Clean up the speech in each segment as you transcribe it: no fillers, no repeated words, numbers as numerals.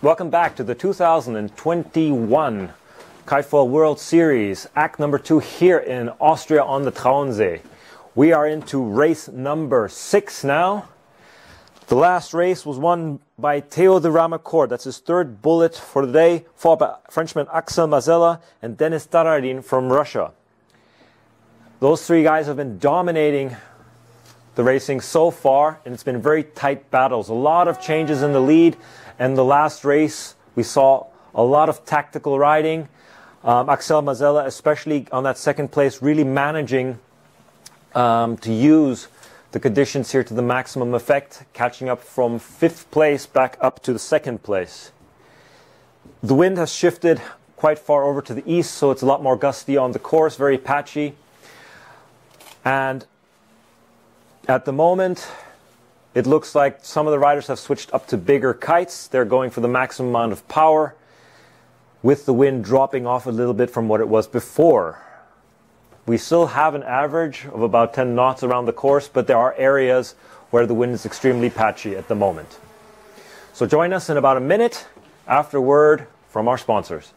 Welcome back to the 2021 KiteFoil World Series, Act number 2 here in Austria on the Traunsee. We are into race number 6 now. The last race was won by Theo de Ramacourt. That's his third bullet for the day, followed by Frenchman Axel Mazella and Denis Taradin from Russia. Those three guys have been dominating the racing so far, and it's been very tight battles. A lot of changes in the lead, and the last race we saw a lot of tactical riding. Axel Mazella, especially on that second place, really managing to use the conditions here to the maximum effect, catching up from 5th place back up to the 2nd place. The wind has shifted quite far over to the east, so it's a lot more gusty on the course, very patchy. And at the moment, it looks like some of the riders have switched up to bigger kites. They're going for the maximum amount of power, with the wind dropping off a little bit from what it was before. We still have an average of about 10 knots around the course, but there are areas where the wind is extremely patchy at the moment. So join us in about a minute after word from our sponsors.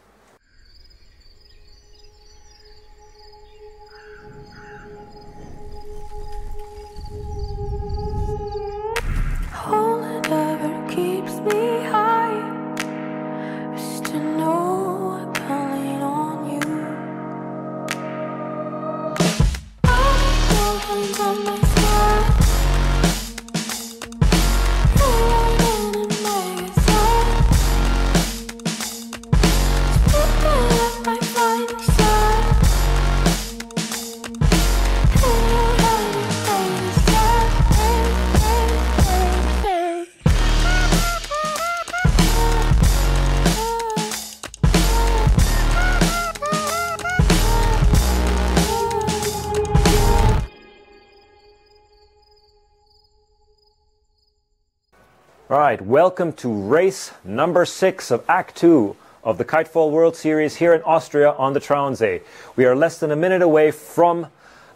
Alright, welcome to race number 6 of Act 2 of the KiteFoil World Series here in Austria on the Traunsee. We are less than a minute away from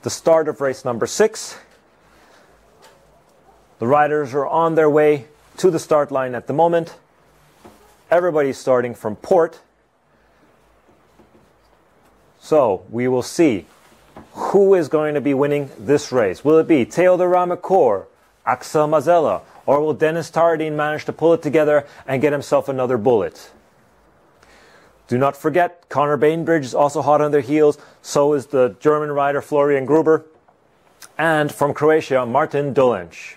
the start of race number 6. The riders are on their way to the start line at the moment. Everybody's starting from port. So we will see who is going to be winning this race. Will it be Theo de Ramacourt, Axel Mazella, or will Denis Taradin manage to pull it together and get himself another bullet? Do not forget, Connor Bainbridge is also hot on their heels. So is the German rider Florian Gruber. And from Croatia, Martin Dolenc.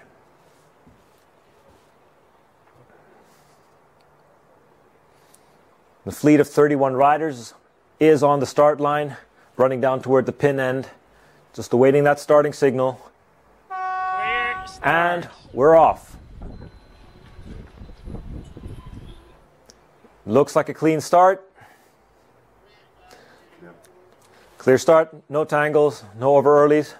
The fleet of 31 riders is on the start line, running down toward the pin end, just awaiting that starting signal. And we're off. Looks like a clean start. Clear start, no tangles, no over earlies.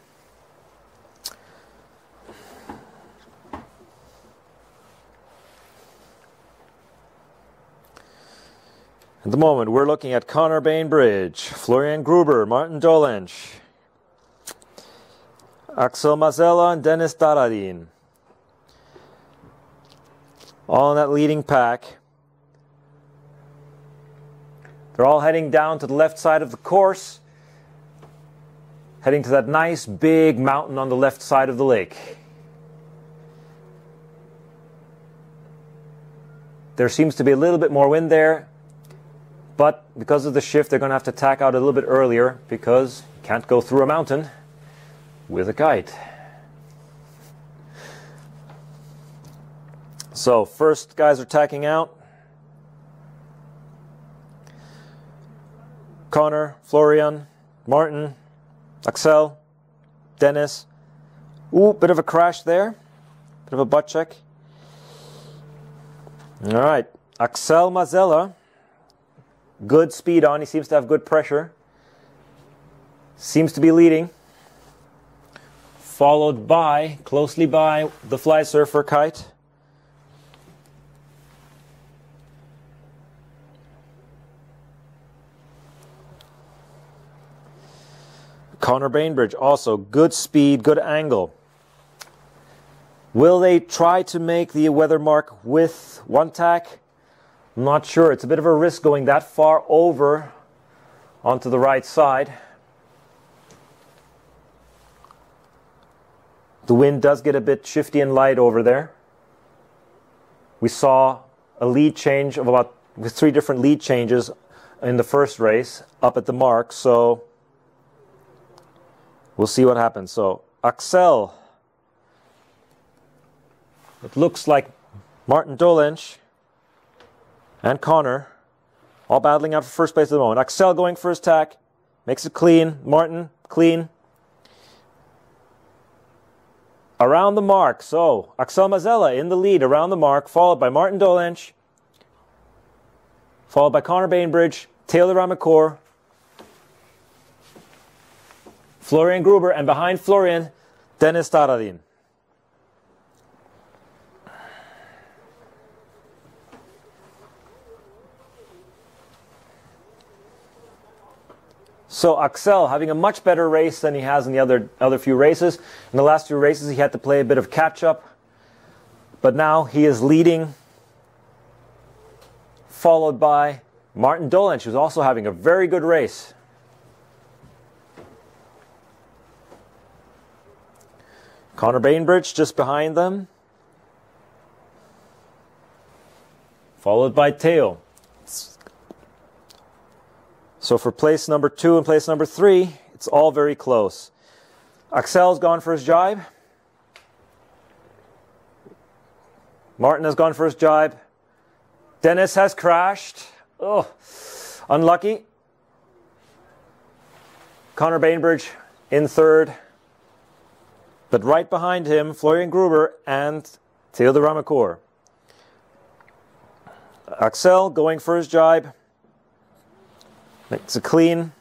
At the moment, we're looking at Connor Bainbridge, Florian Gruber, Martin Dolenc, Axel Mazella, and Denis Taradin. All in that leading pack. They're all heading down to the left side of the course, heading to that nice big mountain on the left side of the lake. There seems to be a little bit more wind there, but because of the shift, they're going to have to tack out a little bit earlier because you can't go through a mountain with a kite. So first guys are tacking out. Connor, Florian, Martin, Axel, Dennis. Ooh, bit of a crash there. Bit of a butt check. All right, Axel Mazella. Good speed on. He seems to have good pressure. Seems to be leading. Followed by, closely by, the Fly Surfer kite. Connor Bainbridge, also good speed, good angle. Will they try to make the weather mark with one tack? I'm not sure. It's a bit of a risk going that far over onto the right side. The wind does get a bit shifty and light over there. We saw a lead change of about 3 different lead changes in the first race up at the mark, so we'll see what happens. So Axel, it looks like Martin Dolenz and Connor all battling out for first place at the moment. Axel going for his tack, makes it clean. Martin, clean. Around the mark, so Axel Mazzella in the lead around the mark, followed by Martin Dolenz, followed by Connor Bainbridge, Taylor Ramacour, Florian Gruber, and behind Florian, Dennis Taradin. So Axel having a much better race than he has in the other few races. In the last few races he had to play a bit of catch-up. But now he is leading, followed by Martin Dolenz, who's also having a very good race. Connor Bainbridge just behind them, followed by Theo. So for place number 2 and place number 3, it's all very close. Axel's gone for his jibe. Martin has gone for his jibe. Dennis has crashed. Oh, unlucky. Connor Bainbridge in third. But right behind him, Florian Gruber and Theodor Ramacour. Axel going for his jibe. Makes it clean.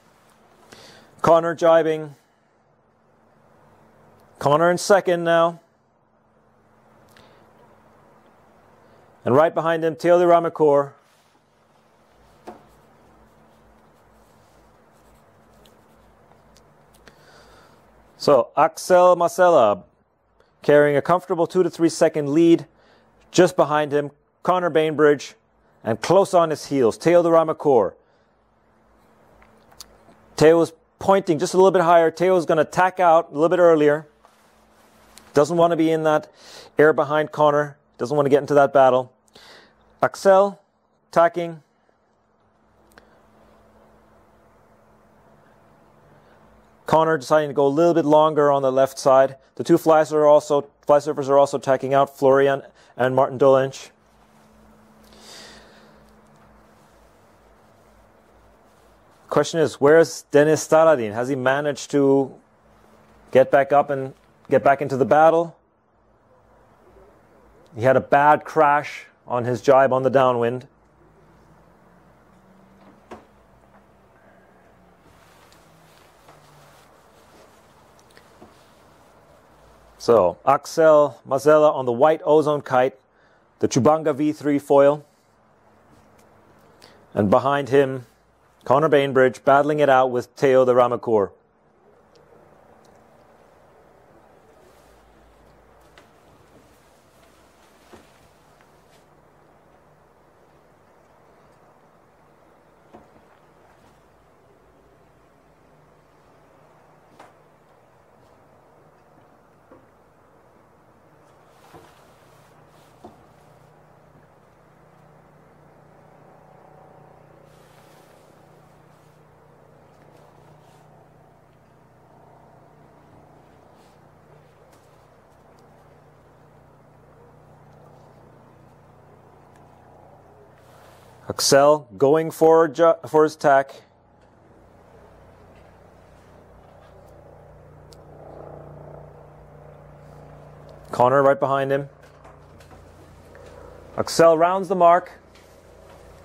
Connor jibing. Connor in second now. And right behind him, Theodor Ramacour. So Axel Mazzella carrying a comfortable 2 to 3 second lead. Just behind him, Connor Bainbridge. And close on his heels, Theodor Ramacour. Teo's pointing just a little bit higher. Teo's going to tack out a little bit earlier. Doesn't want to be in that air behind Connor. Doesn't want to get into that battle. Axel tacking. Connor deciding to go a little bit longer on the left side. The two fly surfers are also tacking out, Florian and Martin Dolenz. Question is, where's Dennis Taradin? Has he managed to get back up and get back into the battle? He had a bad crash on his jibe on the downwind. So, Axel Mazzella on the white ozone kite, the Chubanga V3 foil. And behind him, Connor Bainbridge battling it out with Theo the Ramacour. Axel going for his tack. Connor right behind him. Axel rounds the mark.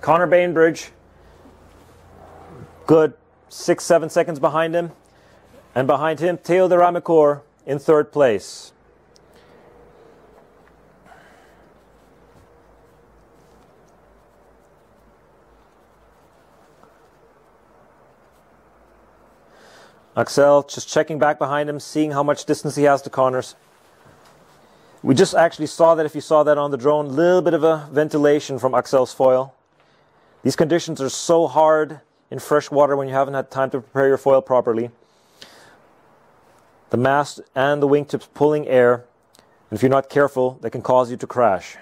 Connor Bainbridge, good 6-7 seconds behind him. And behind him, Theo de Ramacour in third place. Axel just checking back behind him, seeing how much distance he has to Connors. We just actually saw that, if you saw that on the drone, a little bit of a ventilation from Axel's foil. These conditions are so hard in fresh water when you haven't had time to prepare your foil properly. The mast and the wingtips pulling air, and if you're not careful, they can cause you to crash.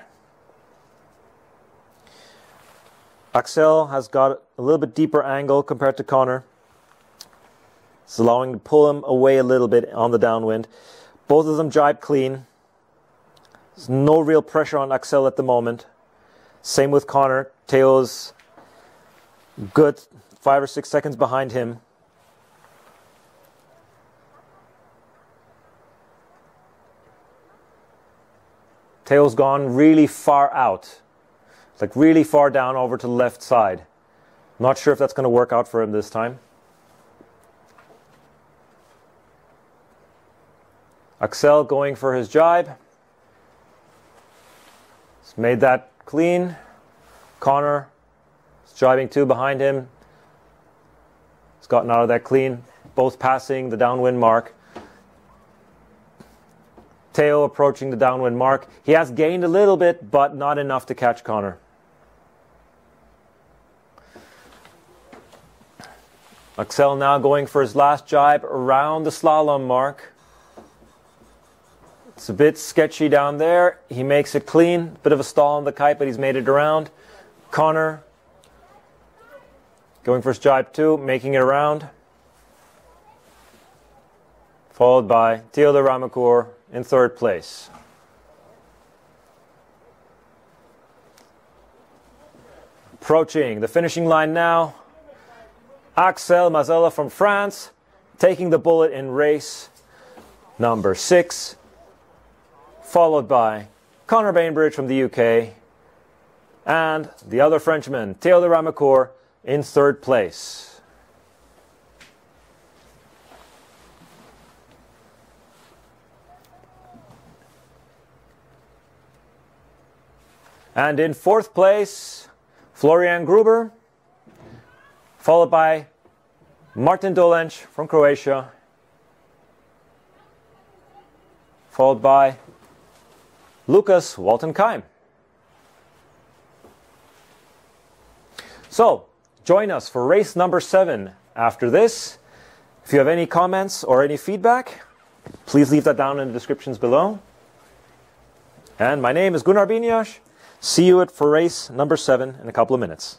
Axel has got a little bit deeper angle compared to Connor. It's allowing him to pull him away a little bit on the downwind. Both of them jibe clean. There's no real pressure on Axel at the moment. Same with Connor. Theo's good 5 or 6 seconds behind him. Theo's gone really far out. Like really far down over to the left side. Not sure if that's going to work out for him this time. Axel going for his jibe. He's made that clean. Connor is jibing too behind him. He's gotten out of that clean. Both passing the downwind mark. Theo approaching the downwind mark. He has gained a little bit, but not enough to catch Connor. Axel now going for his last jibe around the slalom mark. It's a bit sketchy down there. He makes it clean. Bit of a stall on the kite, but he's made it around. Connor going for his jibe too, making it around. Followed by Theo de Ramacour in third place. Approaching the finishing line now. Axel Mazella from France taking the bullet in race number 6. Followed by Connor Bainbridge from the UK. And the other Frenchman, Theo de Ramacour, in third place. And in fourth place, Florian Gruber, followed by Martin Dolenc from Croatia, followed by Lucas Walton-Keim. So, join us for race number 7 after this. If you have any comments or any feedback, please leave that down in the descriptions below. And my name is Gunnar Binias. See you for race number 7 in a couple of minutes.